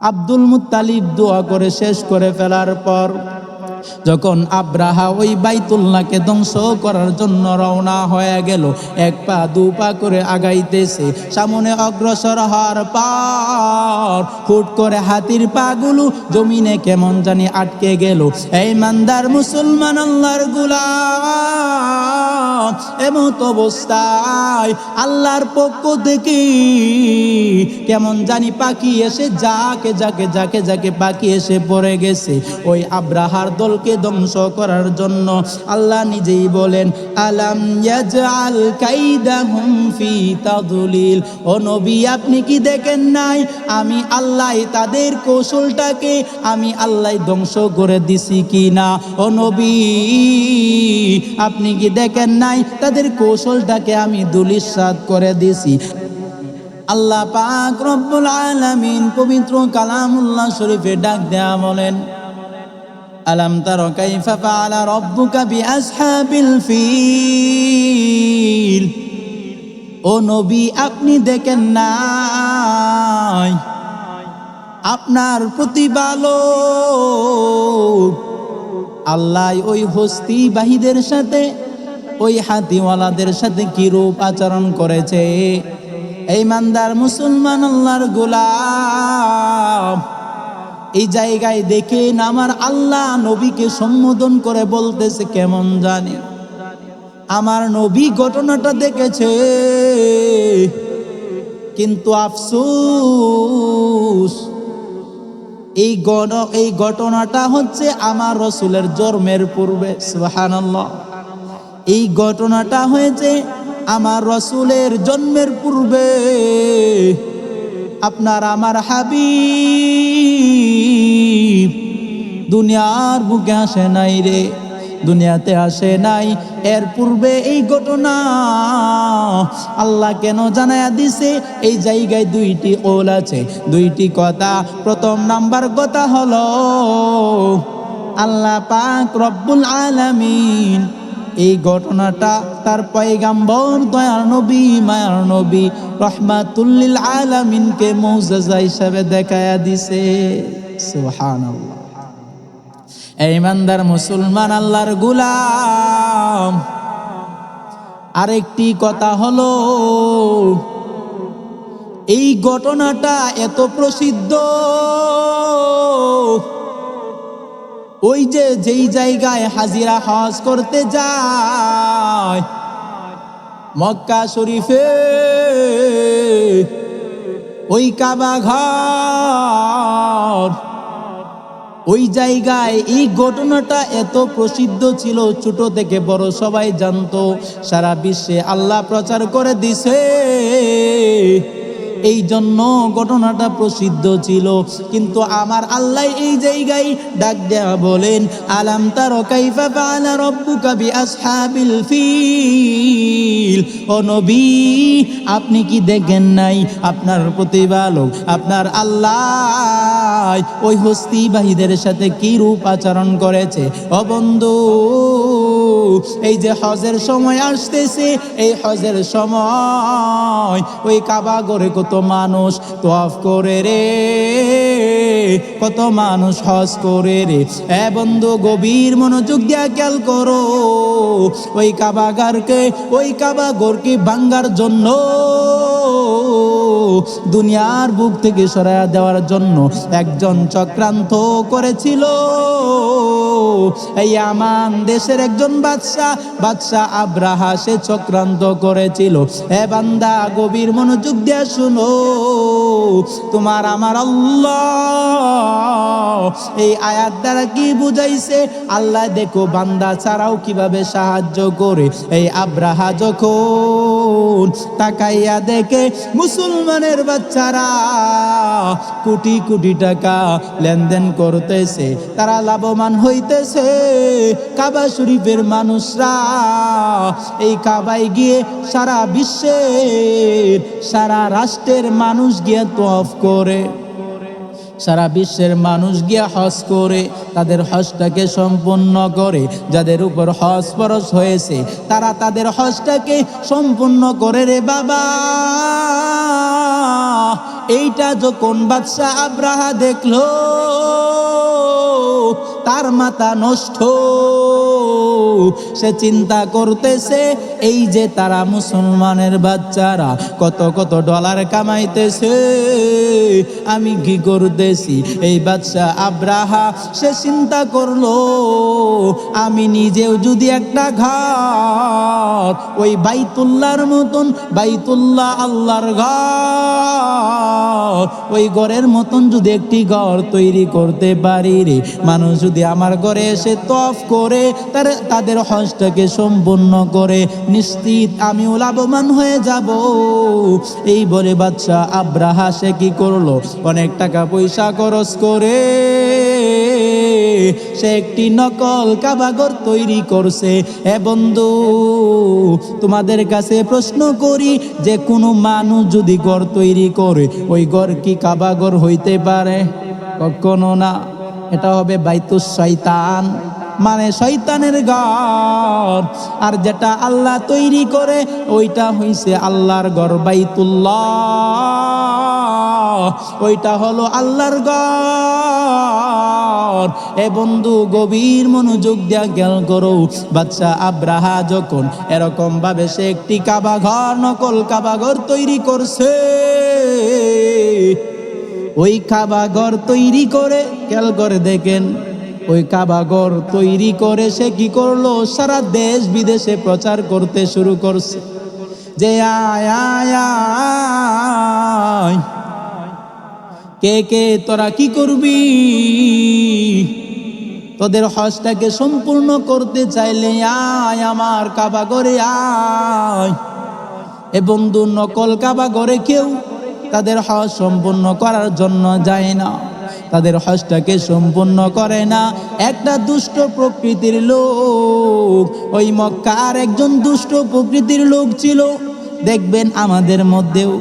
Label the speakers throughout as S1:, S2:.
S1: Abdul Muttalib দোয়া করে শেষ করে ফেলার পর যখন আব্রাহা ওই বাইতুল্লাহকে ধ্বংস করার জন্য রওনা হয়ে গেল, এক পা দু পা করে আগাইতেছে, সামনে অগ্রসর হওয়ার পর হুট করে হাতির পাগুলো জমিনে কেমন জানি আটকে গেল। এই ইমানদার মুসলমান আল্লাহর গোলাম, এমত অবস্থায় আল্লাহর পক্ষ থেকে কেমন জানি পাখি এসে যাকে যাকে যাকে যাকে পাখি এসে পড়ে গেছে ওই আব্রাহার দলকে ধ্বংস করার জন্য। আল্লাহ নিজেই বলেন, আলাম ইয়াজআল কাইদাহুম ফি তাদলিল। ও নবী, আপনি কি দেখেন নাই আমি আল্লাহ তাদের কৌশলটাকে আমি আল্লাহ ধ্বংস করে দিছি কি না? ও নবী, আপনি কি দেখেন নাই তাদের কৌশলটাকে আমি ধূলিসাৎ করে দিছি। আল্লাহ পাক রব্বুল আলামিন পবিত্র কালামুল্লাহ শরীফে ডাক দেয়া বলেন, আলাম তারা কাইফা ফাআলা রাব্বুকা বিআসহাবিল ফিল। ও নবী, আপনি দেখেন নাই আপনার প্রতিপালক আল্লাহ ওই হস্তিবাহীদের সাথে ওই হাতিওয়ালাদের সাথে কি রূপ আচরণ করেছে? এই ইমানদার মুসলমান আল্লাহর গোলাম, এই জায়গায় দেখেন আমার আল্লাহ নবীকে সম্বোধন করে বলতেছে কেমন জানে, আমার নবী ঘটনাটা দেখেছে, কিন্তু আফসোস এই ঘটনাটা হচ্ছে আমার রসুলের জন্মের পূর্বে। সুবহানাল্লাহ, এই ঘটনাটা হয়েছে আমার রসুলের জন্মের পূর্বে। আপনার আমার হাবিব দুনিয়ার বুকে আসে নাই রে, দুনিয়াতে আসে নাই। এর পূর্বে এই ঘটনা আল্লাহ কেন জানায়া দিছে? এই জায়গায় দুইটি কওল আছে, দুইটি কথা। প্রথম নাম্বার কথা হলো আল্লাহ পাক রব্বুল আলামিন এই ঘটনাটা তার পয়গাম্বর দয়ার নবী মায়ার নবী রহমাতুল লিল আলামিনকে মুজিজা হিসেবে দেখায়া দিছে। সুবহানাল্লাহ। এই ইমানদার মুসলমান আল্লাহর গোলাম, আরেকটি কথা হলো এই ঘটনাটা এত প্রসিদ্ধ, ওই যে যেই জায়গায় হাজিরা হজ করতে যায় মক্কা শরীফে, ওই কাবা ঘর, ওই জায়গায় এই ঘটনাটা এত প্রসিদ্ধ ছিল, ছোট থেকে বড় সবাই জানতো, সারা বিশ্বে আল্লাহ প্রচার করে দিছে, এই জন্য ঘটনাটা প্রসিদ্ধ ছিল। কিন্তু আমার আল্লাহ এই জায়গায় ডাক দেয়া বলেন, আলাম তারা কাইফা ফাআলা রাব্বুকা বিআসহাবিল ফিল। ও নবী, আপনি কি দেখেন নাই আপনার প্রতিপালক আপনার আল্লাহ ওই হস্তিবাহীদের সাথে কি রূপ আচরণ করেছে? ও বন্ধু, এই যে হজের সময় আসতেছে, এই হজের সময় ওই কাবা ঘরে কত মানুষ তওয়াফ করে রে, কত মানুষ হজ করে রে। এ বন্ধু, গভীর মনোযোগ দিয়া খেয়াল করো, ওই কাবা ঘরকে ভাঙ্গার জন্য, দুনিয়ার বুক থেকে সরায়া দেওয়ার জন্য একজন চক্রান্ত করেছিল। এই আমান দেশের একজন বাদশা আব্রাহা, সে চক্রান্ত করেছিল। হে বান্দা, গভীর মনোযোগ দিয়ে শুনো, তোমার আমার আল্লাহ এই আয়াত দ্বারা কি বুঝাইছে? আল্লাহ দেখো বান্দা ছাড়াও কিভাবে সাহায্য করে। এই আব্রাহা যখন তাকাইয়া দেখে মুসলমানের বাচ্চারা কোটি কোটি টাকা লেনদেন করতেছে, তারা লাভবান হইতেছে, কাবা শরীফের মানুষরা এই কাবায় গিয়ে সারা বিশ্বের সারা রাষ্ট্রের মানুষ গিয়ে তওয়াফ করে, সারা বিশ্বের মানুষ গিয়ে হজ করে, তাদের হজটাকে সম্পূর্ণ করে। যাদের উপর হজ ফরজ হয়েছে তারা তাদের হজটাকে সম্পূর্ণ করে রে বাবা। এইটা যখন বাদশা আব্রাহা দেখলো, তার মাথা নষ্ট। সে চিন্তা করতেছে, এই যে তারা মুসলমানের বাচ্চারা কত কত ডলার কামাইতেছে, আমি কি করতেছি? এই বাদশা আব্রাহা সে চিন্তা করলো, আমি নিজেও যদি একটা ঘর ওই বাইতুল্লাহর মতন, বাইতুল্লাহ আল্লাহর ঘর, ওই ঘরের মতন যদি একটি ঘর তৈরি করতে পারি রে, মানুষ যদি আমার ঘরে এসে তফ করে তাদের হজটাকে সম্পূর্ণ করে, নিশ্চিত আমিও লাভবান হয়ে যাব। এই বলে বাদশা আব্রাহা সে কি করলো, অনেক টাকা পয়সা খরচ করে সে একটি নকল কাবাঘর তৈরি করছে। এ বন্ধু, তোমাদের কাছে প্রশ্ন করি, যে কোনো মানুষ যদি ঘর তৈরি করে, ওই ঘর কি কাবাঘর হইতে পারে? কখনো না। এটা হবে বাইতুস শয়তান, মানে শয়তানের ঘর। আর যেটা আল্লাহ তৈরি করে ওইটা হইছে আল্লাহর ঘর, বাইতুল্লাহ, ওইটা হলো আল্লাহর ঘর। এ বন্ধু, গভীর মনোযোগ দিয়া খেয়াল করো, বাদশা আব্রাহা যখন এরকম ভাবে সে একটি কাবা ঘর, নকল কাবা ঘর তৈরি করছে, ওই কাবা ঘর তৈরি করে, খেয়াল করে দেখেন, ওই কাবা ঘর তৈরি করে সে কি করলো, সারা দেশ বিদেশে প্রচার করতে শুরু করছে যে আয় আয় আয়, কে কে তোরা কি করবি? তোদের হজটাকে সম্পূর্ণ করতে চাইলে আয় আমার কাবা ঘরে আয়। এ বন্ধু, নকল কাবা ঘরে কেউ তাদের হজ সম্পূর্ণ করার জন্য যায় না, তাদের হজটাকে সম্পূর্ণ করে না। একটা দুষ্ট প্রকৃতির লোক, ওই মক্কার একজন দুষ্ট প্রকৃতির লোক ছিল। দেখবেন আমাদের মধ্যেও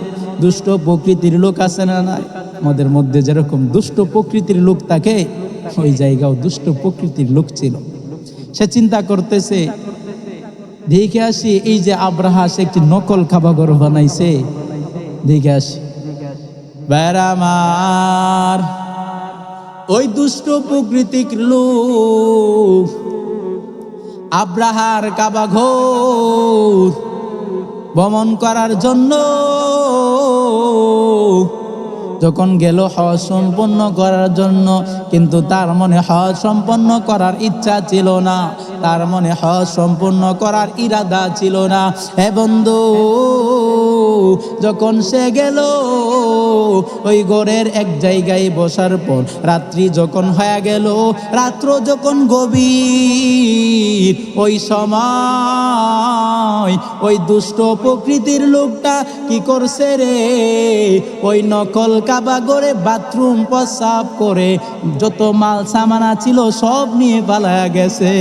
S1: দুষ্ট প্রকৃতির লোক আছে না নাই? আমাদের মধ্যে যেরকম দুষ্ট প্রকৃতির লোক থাকে, ওই জায়গাও দুষ্ট প্রকৃতির লোক ছিল। সে চিন্তা করতেছে, দেখে আসি এই যে আব্রাহা সে একটি নকল কাবাঘর বানাইছে, দেখে আসি। বেড়ামার ওই দুষ্ট প্রকৃতির লোক আব্রাহার কাবাঘর ভ্রমণ করার জন্য যখন গেল হজ সম্পন্ন করার জন্য, কিন্তু তার মনে হজ সম্পন্ন করার ইচ্ছা ছিল না, তার মনে হজ সম্পন্ন করার ইরাদা ছিল না। হে বন্ধু, যখন সে গেল ওই ঘরের এক জায়গায় বসার পর, রাত্রি যখন হয়ে গেল, রাত্র যখন গভীর, ওই সময় ওই দুষ্ট প্রকৃতির লোকটা কি করছে রে, ওই নকল কাবা ঘরে বাথরুম প্রস্রাব করে যত মাল সামানা ছিল সব নিয়ে পালায়া গেছে।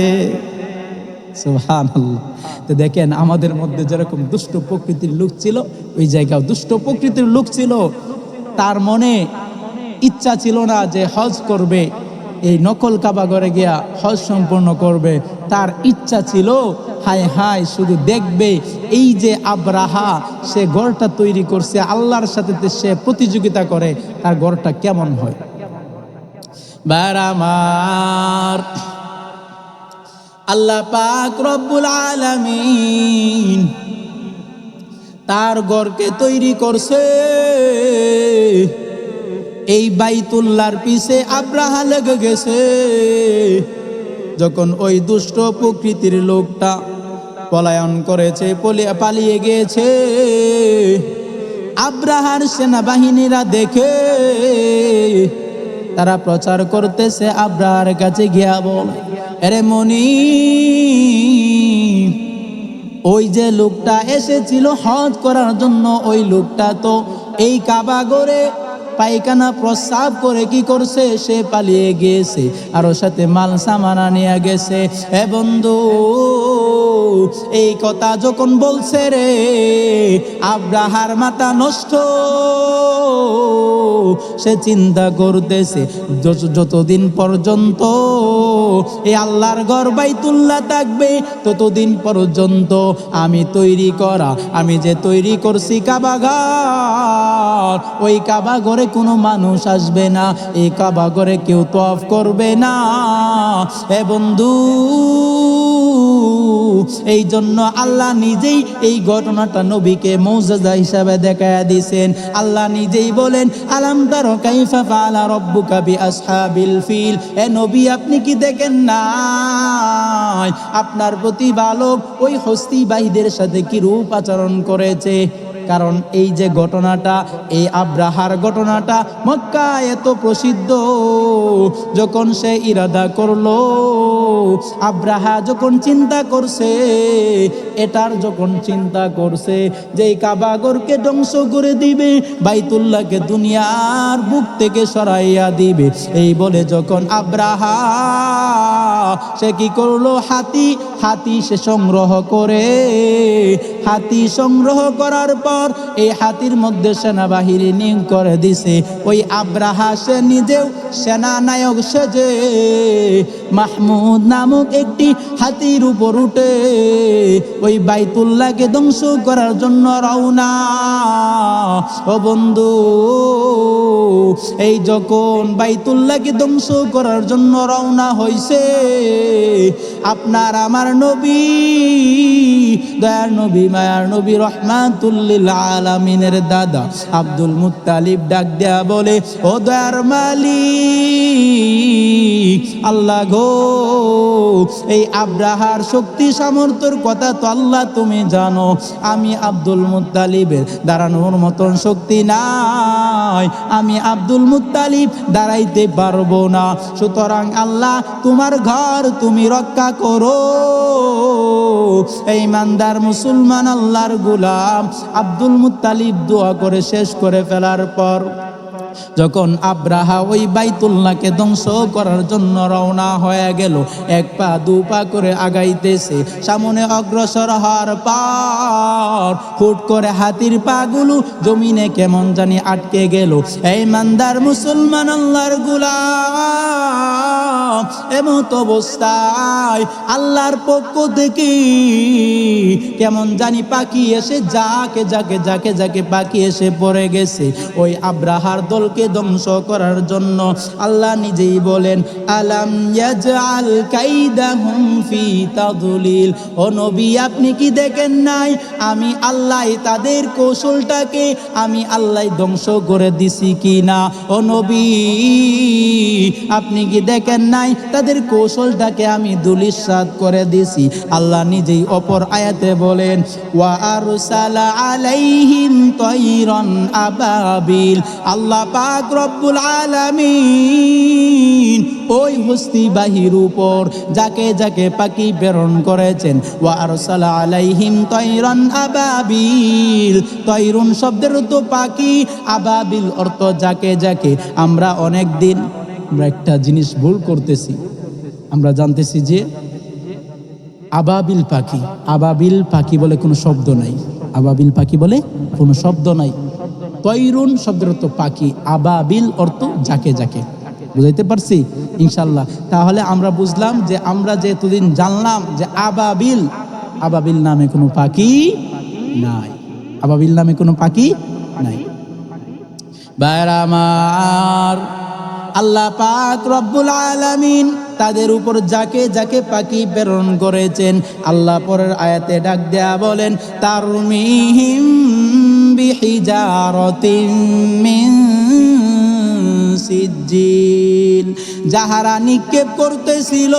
S1: সুবহানাল্লাহ। তো দেখেন, আমাদের মধ্যে যেরকম দুষ্ট প্রকৃতির লোক ছিল, ওই জায়গাও দুষ্ট প্রকৃতির লোক ছিল। তার মনে ইচ্ছা ছিল না যে হজ করবে, এই নকল কাবা ঘরে গিয়া হজ সম্পন্ন করবে। তার ইচ্ছা ছিল হায় হায় শুধু দেখবে এই যে আব্রাহা সে ঘরটা তৈরি করছে, আল্লাহর সাথে সে প্রতিযোগিতা করে, তার ঘরটা কেমন হয়। বারামার আল্লাহ পাক রব্বুল আলামিন তার ঘরকে তৈরি করছে। এই বাইতুল্লাহর পিছে আব্রাহা লেগে গেছে। যখন ওই দুষ্ট প্রকৃতির লোকটা পলায়ন করেছে, পালিয়ে গিয়েছে, আব্রাহার সেনাবাহিনীরা দেখে তারা প্রচার করতেছে, আব্রাহার কাছে গিয়া বল, আরে মনি, ওই যে লোকটা এসেছিল হজ করার জন্য, ওই লোকটা তো এই কাবা ঘরে পায়খানা প্রস্রাব করে কি করছে, সে পালিয়ে গিয়েছে, আর ওর সাথে মাল সামানা নিয়ে গেছে। হে বন্ধু, এই কথা যখন বলছে রে, আব্রাহার মাথা নষ্ট। সে চিন্তা করতেছে যতদিন পর্যন্ত এই আল্লাহর ঘর বাইতুল্লাহ থাকবে ততদিন পর্যন্ত আমি যে তৈরি করছি কাবা ঘর, ওই কাবা ঘরে কোনো মানুষ আসবে না, এই কাবা ঘরে কেউ তওয়াফ করবে না। হে বন্ধু, এই জন্য আল্লাহ নিজেই এই ঘটনাটা নবীকে মুজিজা হিসাবে দেখায়া দিয়েছেন। আল্লাহ নিজেই বলেন, আলাম তারা কাইফা ফাআলা রাব্বুকা বিআসহাবিল ফিল। এ নবী, আপনি কি দেখেন না আপনার প্রতিপালক ওই হস্তিবাহীদের সাথে কি রূপ আচরণ করেছে? কারণ এই যে ঘটনাটা, এই আব্রাহার ঘটনাটা মক্কায় এত প্রসিদ্ধ। যখন সে ইরাদা করলো, আব্রাহা যখন চিন্তা করছে যে এই কাবাগরকে ধ্বংস করে দিবে, বাইতুল্লাহকে দুনিয়ার বুক থেকে সরাইয়া দিবে, এই বলে যখন আব্রাহা সে কি করলো, হাতি সে সংগ্রহ করার পর এই হাতির মধ্যে সেনাবাহিনী নিয়োগ করে দিছে। ওই আব্রাহা সে নিজেও সেনানায়ক সেজে মাহমুদ নামক একটি হাতির উপর উঠে ওই বাইতুল্লাহকে ধ্বংস করার জন্য রওনা। ও বন্ধু, এই যখন বাইতুল্লাহকে ধ্বংস করার জন্য রওনা হইছে, আপনার আমার নবী, দয়ার নবী, মায়ার নবী, রহমাতুল লিল আলামিনের দাদা আব্দুল মুত্তালিব ডাক দেয়া বলে, ও দয়ার মালিক আল্লাহ গো, এই আব্রাহার শক্তি সামর্থ্যের কথা তো আল্লাহ তুমি জানো, আমি আব্দুল মুত্তালিবের দাঁড়ানোর মতন শক্তি নাই, আমি আব্দুল মুত্তালিব দাঁড়াইতে পারবো না। সুতরাং আল্লাহ তোমার ঘর তুমি রক্ষা করো। এই ইমানদার মুসলমান আল্লাহর গোলাম আব্দুল মুত্তালিব দোয়া করে শেষ করে ফেলার পর যখন আব্রাহা ওই বাইতুল্লাহকে ধ্বংস করার জন্য রওনা হয়ে গেল, এক পা দু পা করে আগাইতেছে, সামনে অগ্রসর হওয়ার পর হুট করে হাতির পাগুলো জমিনে কেমন জানি আটকে গেল। এই ইমানদার মুসলমান আল্লাহর গোলাম এমত অবস্থায় আল্লাহর পক্ষ থেকে কেমন জানি পাখি এসে যাকে পাখি এসে পড়ে গেছে ওই আব্রাহার দলকে ধ্বংস করার জন্য। আল্লাহ নিজেই বলেন, আলাম ইয়াজআল কাইদাহুম ফি তাদলিল। ও নবী, আপনি কি দেখেন নাই আমি আল্লাহ তাদের কৌশলটাকে আমি আল্লাহ ধ্বংস করে দিছি কিনা? ও নবী, আপনি কি দেখেন নাই তাদের কৌশলটাকে আমি ধূলিসাৎ করে দিছি? আল্লাহ নিজেই অপর আয়াতে বলেন, ওয়া আরসালা আলাইহিম তায়রান আবাবিল। আল্লাহ পাক রব্বুল আলামিন ওই হস্তিবাহীর উপর যাকে পাখি প্রেরণ করেছেন। ওয়া আরসালা আলাইহিম তায়রান আবাবিল। তায়রুন শব্দের অর্থ পাখি, আবাবিল অর্থ যাকে। আমরা একটা জিনিস ভুল করতেছি, আমরা জানতেছি যে আবাবিল পাখি বলে কোনো শব্দ নাই, আবাবিল পাখি বলে কোনো শব্দ নাই। তৈরুন শব্দের অর্থ পাখি, আবাবিল অর্থ যাকে। বুঝাইতে পারছি ইনশাল্লাহ? তাহলে আমরা বুঝলাম যে আমরা যে এতদিন জানলাম যে আবাবিল নামে কোনো পাখি নাই, আবাবিল নামে কোনো পাখি নাই। ভাইরা আমার, আল্লাহ পাক রব্বুল আলামিন তাদের উপর যাকে পাখি প্রেরণ করেছেন। আল্লাহ পরের আয়াতে ডাক দেয়া বলেন, তারমিহিম বিহিজারাতিন মিন সিজ্জিল। যাহারা নিক্ষেপ করতেছিল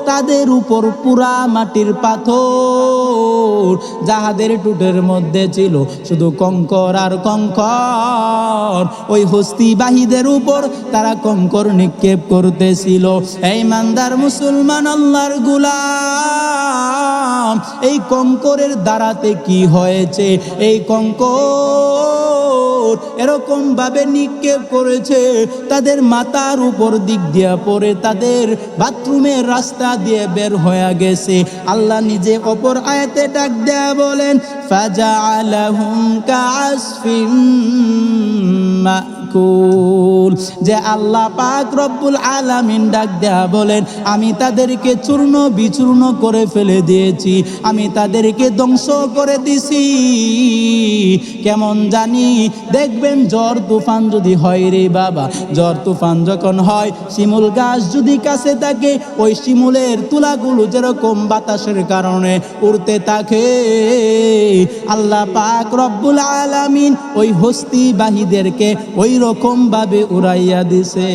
S1: তাদের উপর পুরা মাটির পাথর, যাহাদের টুটের মধ্যে ছিল শুধু কঙ্কর আর কঙ্কর, ওই হস্তিবাহীদের উপর তারা কঙ্কর নিক্ষেপ করতেছিল। এই ইমানদার মুসলমান আল্লাহর গোলাম, এই কঙ্করের দ্বারাতে কি হয়েছে? এই কঙ্কর এরকম ভাবে নিক্ষেপ করেছে, তাদের মাথার উপর দিক দিয়ে পড়ে তাদের বাথরুমের রাস্তা দিয়ে বের হয়ে গেছে। আল্লাহ নিজে অপর আয়াতে ডাক দেয়া বলেন, ফাজআলাহুম কাআসফিম মাকুল, যে আল্লাহ পাক রব্বুল আলামিন ডাক দেয়া বলেন, আমি তাদেরকে চূর্ণ বিচূর্ণ করে ফেলে দিয়েছি, আমি তাদেরকে ধ্বংস করে দিছি। কেমন জানি দেখবেন ঝড় তুফান যদি হয় রে বাবা, ঝড় তুফান যখন হয়, শিমুল গাছ যদি কাছে থাকে, ওই শিমুলের তুলাগুলো যেরকম বাতাসের কারণে উড়তে থাকে, আল্লাহ পাক রব্বুল আলামিন ওই হস্তিবাহীদেরকে ওই রকম ভাবে উড়াইয়া দিছে।